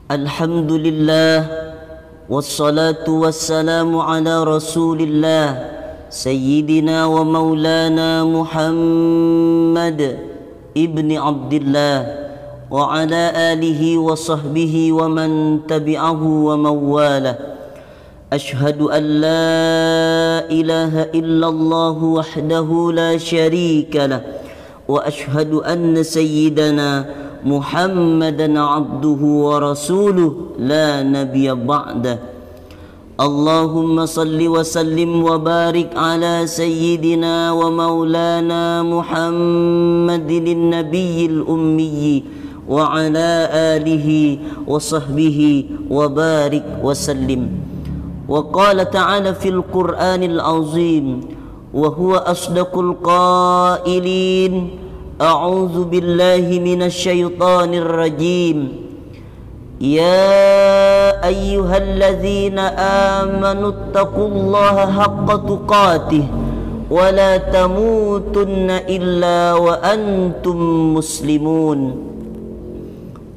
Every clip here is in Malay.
Alhamdulillah, wassalatu wassalamu ala rasulillah Sayyidina wa maulana Muhammad ibni Abdillah wa ala alihi wa sahbihi wa man tabi'ahu wa mawalah. Ashhadu an la ilaha illallah wahdahu la sharika lah wa ashhadu anna sayyidana Muhammadan abduhu wa rasuluh la nabiyya ba'dah. Allahumma salli wa sallim wa barik ala sayyidina wa maulana Muhammadin nabiyil ummi wa ala alihi wa sahbihi wa barik wa sallim. Wa qala ta'ala fil Qur'anil azim wa huwa asdaqul qailin. A'udzu billahi minasy syaithanir rajim. Ya ayyuhalladzina amanu taqullaha haqqa tuqatih wa la tamutunna illa wa antum muslimun.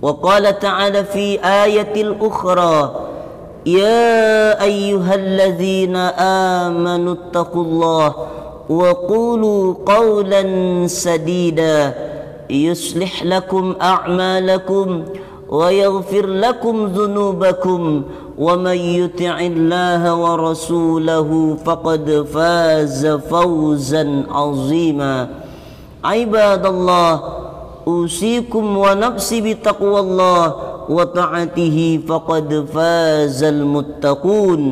Wa qala ta'ala fi ayatil ukhra. Ya ayyuhalladzina amanu taqullaha وقولوا قولا سديدا يصلح لكم أعمالكم ويغفر لكم ذنوبكم ومن يطع الله ورسوله فقد فاز فوزا عظيما. عباد الله، أوصيكم ونفسي بتقوى الله وطاعته فقد فاز المتقون.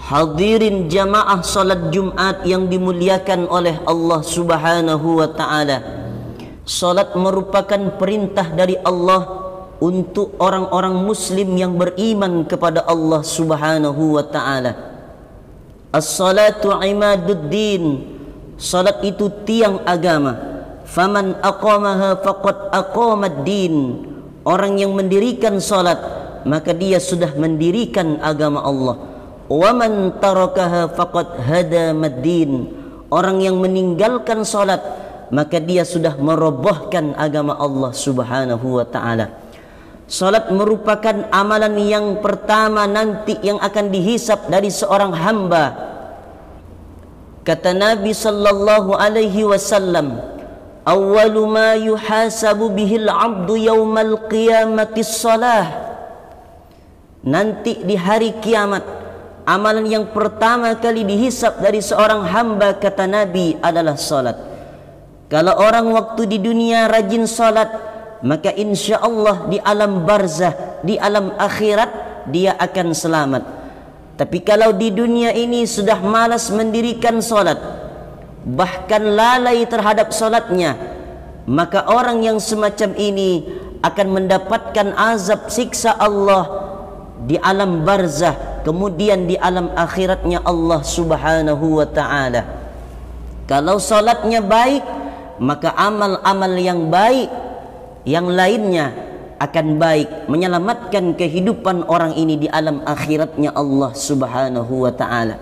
Hadirin jamaah salat Jumat yang dimuliakan oleh Allah Subhanahu wa ta'ala. Salat merupakan perintah dari Allah untuk orang-orang muslim yang beriman kepada Allah Subhanahu wa ta'ala. As-salatu imaduddin. Salat itu tiang agama. Faman aqamaha faqad aqamad-din. Orang yang mendirikan salat, maka dia sudah mendirikan agama Allah. Wa man tarakaha faqad hadamaddin. Orang yang meninggalkan salat, maka dia sudah merobohkan agama Allah Subhanahu wa ta'ala. Salat merupakan amalan yang pertama nanti yang akan dihisab dari seorang hamba. Kata Nabi sallallahu alaihi wasallam, awwalu ma yuhasabu bihil 'abdu yaumal qiyamati shalah. Nanti di hari kiamat, amalan yang pertama kali dihisab dari seorang hamba, kata Nabi, adalah salat. Kalau orang waktu di dunia rajin salat, maka insya Allah di alam barzah, di alam akhirat, dia akan selamat. Tapi kalau di dunia ini sudah malas mendirikan salat, bahkan lalai terhadap salatnya, maka orang yang semacam ini akan mendapatkan azab siksa Allah di alam barzah, kemudian di alam akhiratnya Allah Subhanahu wa ta'ala. Kalau salatnya baik, maka amal-amal yang baik yang lainnya akan baik, menyelamatkan kehidupan orang ini di alam akhiratnya Allah Subhanahu wa ta'ala.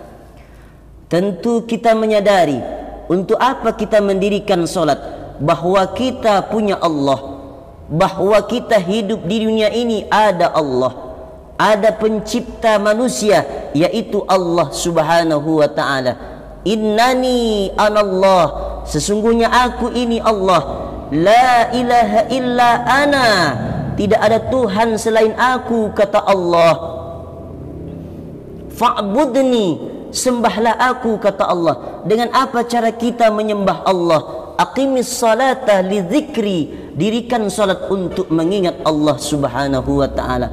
Tentu kita menyadari untuk apa kita mendirikan salat, bahwa kita punya Allah, bahwa kita hidup di dunia ini ada Allah, ada pencipta manusia, yaitu Allah Subhanahu wa ta'ala. Innani anallah, sesungguhnya aku ini Allah. La ilaha illa ana, tidak ada Tuhan selain aku, kata Allah. Fa'budni, sembahlah aku, kata Allah. Dengan apa cara kita menyembah Allah? Aqimis salata li dzikri, dirikan salat untuk mengingat Allah Subhanahu wa ta'ala.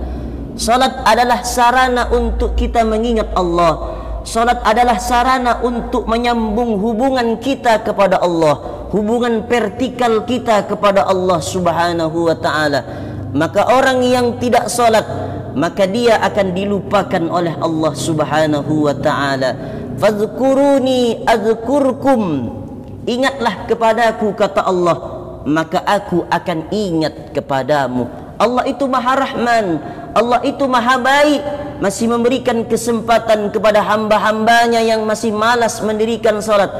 Salat adalah sarana untuk kita mengingat Allah. Salat adalah sarana untuk menyambung hubungan kita kepada Allah, hubungan vertikal kita kepada Allah Subhanahu wa ta'ala. Maka orang yang tidak salat, maka dia akan dilupakan oleh Allah Subhanahu wa ta'ala. Fadhkuruni adzkurkum, ingatlah kepadaku, kata Allah, maka aku akan ingat kepadamu. Allah itu Maha Rahman, Allah itu Maha Baik, masih memberikan kesempatan kepada hamba-hambanya yang masih malas mendirikan salat,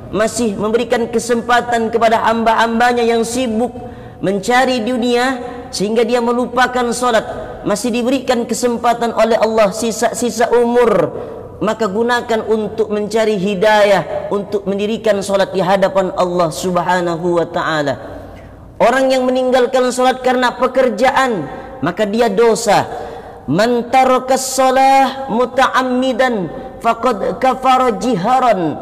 masih memberikan kesempatan kepada hamba-hambanya yang sibuk mencari dunia, sehingga dia melupakan solat, masih diberikan kesempatan oleh Allah sisa-sisa umur, maka gunakan untuk mencari hidayah, untuk mendirikan solat di hadapan Allah Subhanahu wa ta'ala. Orang yang meninggalkan solat karena pekerjaan, maka dia dosa. Man tarakas shalah muta'ammidan faqad kafara jiharan.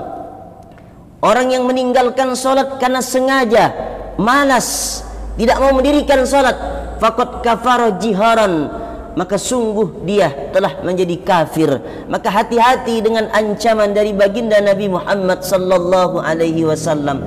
Orang yang meninggalkan solat karena sengaja, malas, tidak mau mendirikan solat, faqad kafara jiharan, maka sungguh dia telah menjadi kafir. Maka hati-hati dengan ancaman dari baginda Nabi Muhammad sallallahu alaihi wasallam.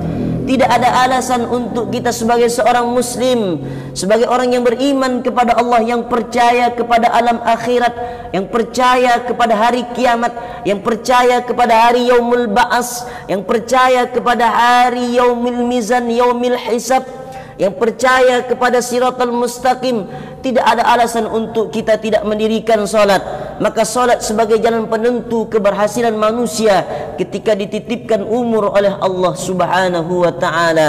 Tidak ada alasan untuk kita sebagai seorang muslim, sebagai orang yang beriman kepada Allah, yang percaya kepada alam akhirat, yang percaya kepada hari kiamat, yang percaya kepada hari yaumul ba'as, yang percaya kepada hari yaumil mizan, yaumil hisab, yang percaya kepada siratal mustaqim. Tidak ada alasan untuk kita tidak mendirikan solat. Maka solat sebagai jalan penentu keberhasilan manusia ketika dititipkan umur oleh Allah Subhanahu wa ta'ala.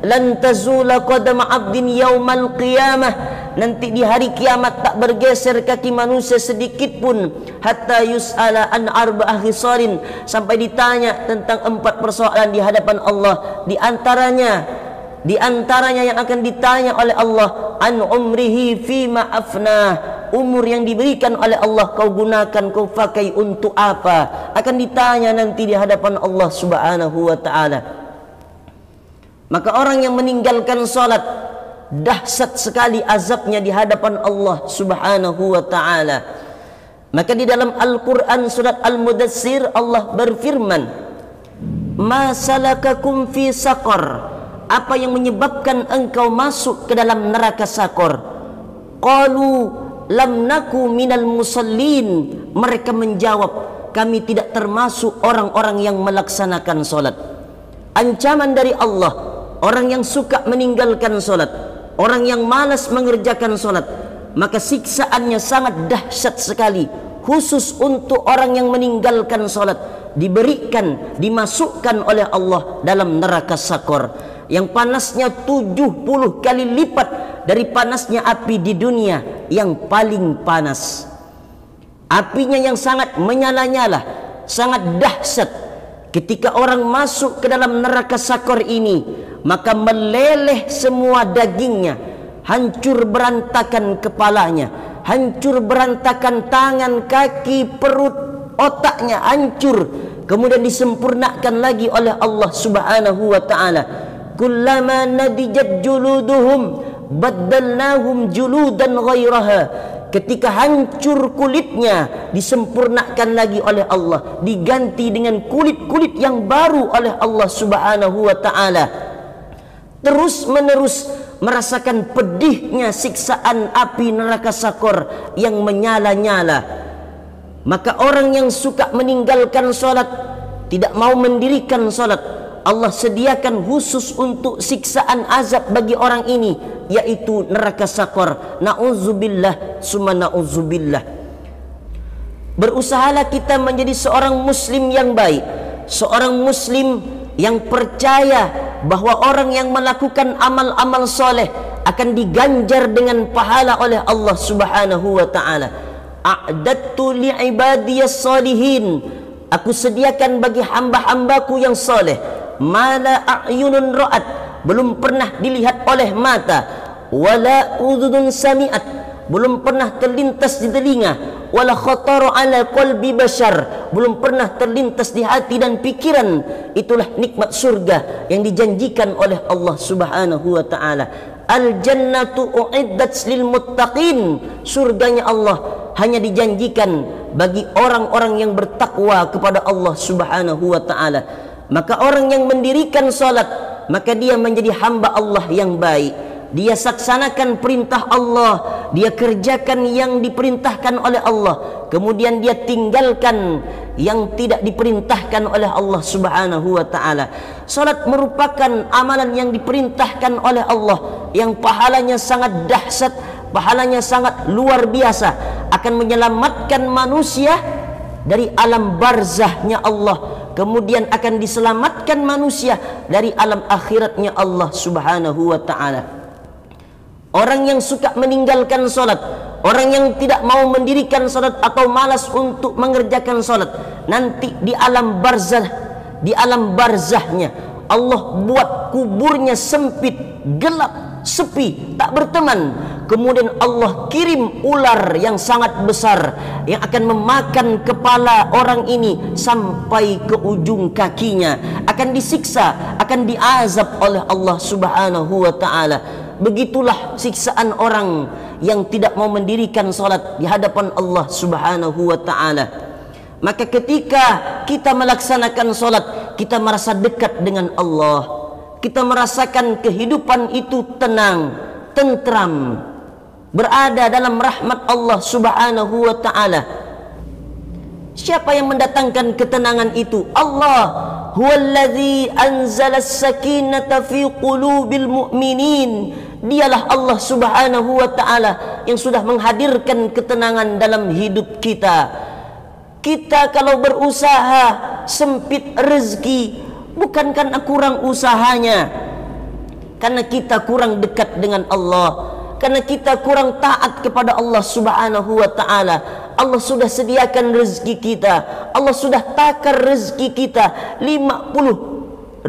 Lan tazula qadama 'abdin yaumal qiyamah. Nanti di hari kiamat tak bergeser kaki manusia sedikit pun, hatta yus'ala an arba'ah khisalin, sampai ditanya tentang 4 persoalan di hadapan Allah. Di antaranya yang akan ditanya oleh Allah, an umrihi fima afnah, umur yang diberikan oleh Allah kau gunakan, kau pakai untuk apa? Akan ditanya nanti di hadapan Allah Subhanahu wa ta'ala. Maka orang yang meninggalkan salat, dahsyat sekali azabnya di hadapan Allah Subhanahu wa ta'ala. Maka di dalam Al-Quran surat Al-Mudassir Allah berfirman, ma salakakum fi saqar, apa yang menyebabkan engkau masuk ke dalam neraka sakor? Qalu lam naku minal musallin. Mereka menjawab, kami tidak termasuk orang-orang yang melaksanakan solat. Ancaman dari Allah, orang yang suka meninggalkan solat, orang yang malas mengerjakan solat, maka siksaannya sangat dahsyat sekali. Khusus untuk orang yang meninggalkan solat, diberikan, dimasukkan oleh Allah dalam neraka sakor, yang panasnya 70 kali lipat dari panasnya api di dunia yang paling panas. Apinya yang sangat menyala-nyala, sangat dahsyat. Ketika orang masuk ke dalam neraka sakor ini, maka meleleh semua dagingnya, hancur berantakan kepalanya, hancur berantakan tangan, kaki, perut, otaknya hancur. Kemudian disempurnakan lagi oleh Allah Subhanahu wa ta'ala. Kullama nadijat juluduhum baddalnahum juludan ghairaha. Ketika hancur kulitnya, disempurnakan lagi oleh Allah, diganti dengan kulit-kulit yang baru oleh Allah Subhanahu wa ta'ala. Terus menerus merasakan pedihnya siksaan api neraka sakor yang menyala-nyala. Maka orang yang suka meninggalkan solat, tidak mau mendirikan solat, Allah sediakan khusus untuk siksaan azab bagi orang ini, yaitu neraka sakor. Na'udzubillah summa na'udzubillah. Berusahalah kita menjadi seorang muslim yang baik, seorang muslim yang percaya bahwa orang yang melakukan amal-amal soleh akan diganjar dengan pahala oleh Allah Subhanahu wa ta'ala. A'dattu li'ibadiyas salihin, aku sediakan bagi hamba-hambaku yang soleh, mala a'yunun ra'at, belum pernah dilihat oleh mata, wala udhunun sami'at, belum pernah terlintas di telinga, wala khatara ala qalbi bashar, belum pernah terlintas di hati dan pikiran. Itulah nikmat surga yang dijanjikan oleh Allah Subhanahu wa ta'ala. Al jannatu uiddat lil muttaqin, surganya Allah hanya dijanjikan bagi orang-orang yang bertakwa kepada Allah Subhanahu wa ta'ala. Maka orang yang mendirikan salat, maka dia menjadi hamba Allah yang baik. Dia saksanakan perintah Allah, dia kerjakan yang diperintahkan oleh Allah, kemudian dia tinggalkan yang tidak diperintahkan oleh Allah Subhanahu wa ta'ala. Salat merupakan amalan yang diperintahkan oleh Allah, yang pahalanya sangat dahsyat, pahalanya sangat luar biasa, akan menyelamatkan manusia dari alam barzahnya Allah, kemudian akan diselamatkan manusia dari alam akhiratnya Allah Subhanahu wa ta'ala. Orang yang suka meninggalkan solat, orang yang tidak mau mendirikan solat atau malas untuk mengerjakan solat, nanti di alam barzahnya Allah buat kuburnya sempit, gelap, sepi, tak berteman. Kemudian Allah kirim ular yang sangat besar yang akan memakan kepala orang ini sampai ke ujung kakinya, akan disiksa, akan diazab oleh Allah Subhanahu wa taala. Begitulah siksaan orang yang tidak mau mendirikan salat di hadapan Allah Subhanahu wa taala. Maka ketika kita melaksanakan salat, kita merasa dekat dengan Allah. Kita merasakan kehidupan itu tenang, tentram, berada dalam rahmat Allah Subhanahu wa taala. Siapa yang mendatangkan ketenangan itu? Allah. Huwallazi anzala as-sakinata fi qulubil mu'minin. Dialah Allah Subhanahu wa taala yang sudah menghadirkan ketenangan dalam hidup kita. Kita kalau berusaha sempit rezeki, bukan karena kurang usahanya, karena kita kurang dekat dengan Allah, karena kita kurang taat kepada Allah Subhanahu wa taala. Allah sudah sediakan rezeki kita, Allah sudah takar rezeki kita 50.000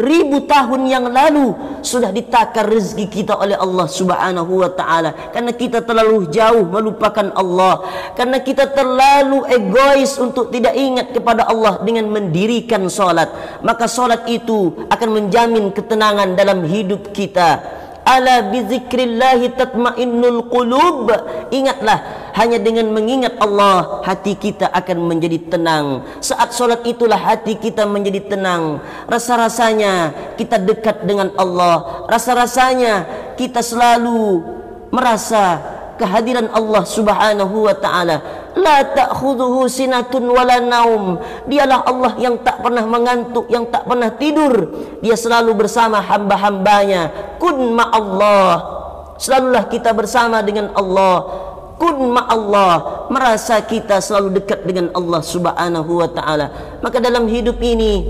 tahun yang lalu sudah ditakar rezeki kita oleh Allah Subhanahu wa taala. Karena kita terlalu jauh melupakan Allah, karena kita terlalu egois untuk tidak ingat kepada Allah dengan mendirikan salat, maka salat itu akan menjamin ketenangan dalam hidup kita. Ala bizikrillahi tatmainnul qulub. Ingatlah, hanya dengan mengingat Allah hati kita akan menjadi tenang. Saat solat itulah hati kita menjadi tenang. Rasa-rasanya kita dekat dengan Allah. Rasa-rasanya kita selalu merasa kehadiran Allah Subhanahu wa taala. La ta'khudhuhu sinatun wala naum. Dialah Allah yang tak pernah mengantuk, yang tak pernah tidur. Dia selalu bersama hamba-hambanya. Kun ma'allah. Selalulah kita bersama dengan Allah. Kun ma'allah. Merasa kita selalu dekat dengan Allah Subhanahu wa taala. Maka dalam hidup ini,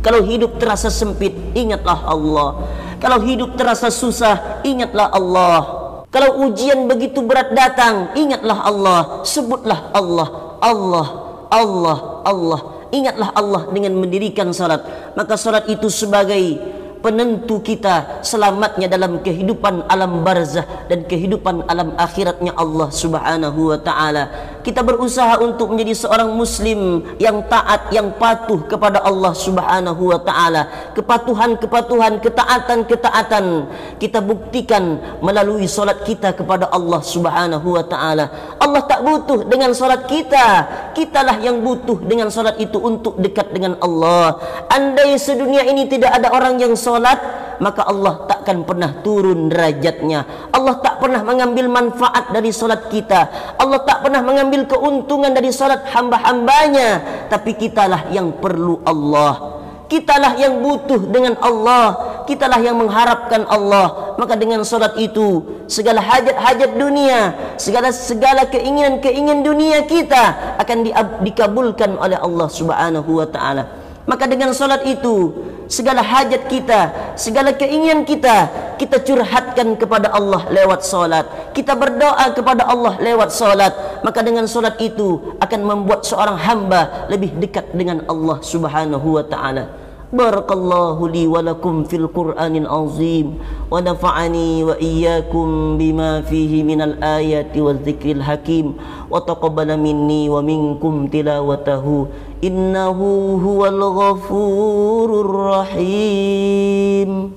kalau hidup terasa sempit, ingatlah Allah. Kalau hidup terasa susah, ingatlah Allah. Kalau ujian begitu berat datang, ingatlah Allah. Sebutlah Allah, Allah, Allah, Allah. Ingatlah Allah dengan mendirikan salat. Maka salat itu sebagai penentu kita selamatnya dalam kehidupan alam barzah dan kehidupan alam akhiratnya Allah Subhanahu wa taala. Kita berusaha untuk menjadi seorang muslim yang taat, yang patuh kepada Allah Subhanahu wa taala. Kepatuhan-kepatuhan, ketaatan-ketaatan kita buktikan melalui salat kita kepada Allah Subhanahu wa taala. Allah tak butuh dengan salat kita. Kitalah yang butuh dengan salat itu untuk dekat dengan Allah. Andai sedunia ini tidak ada orang yang salat, maka Allah takkan pernah turun derajatnya. Allah tak pernah mengambil manfaat dari salat kita. Allah tak pernah mengambil keuntungan dari salat hamba-hambanya. Tapi kitalah yang perlu Allah. Kitalah yang butuh dengan Allah. Kitalah yang mengharapkan Allah. Maka dengan salat itu segala hajat-hajat dunia, segala keinginan-keinginan dunia kita akan dikabulkan oleh Allah Subhanahu wa taala. Maka dengan salat itu segala hajat kita, segala keinginan kita curhatkan kepada Allah lewat salat. Kita berdoa kepada Allah lewat salat. Maka dengan salat itu akan membuat seorang hamba lebih dekat dengan Allah Subhanahu wa taala. Barakallahu li wa lakum fil Qur'anil azim wa nafa'ani wa iyyakum bima fihi minal ayati wa dzikril hakim wa taqabbala minni wa minkum tilawatahu innahu huwal ghafurur rahim.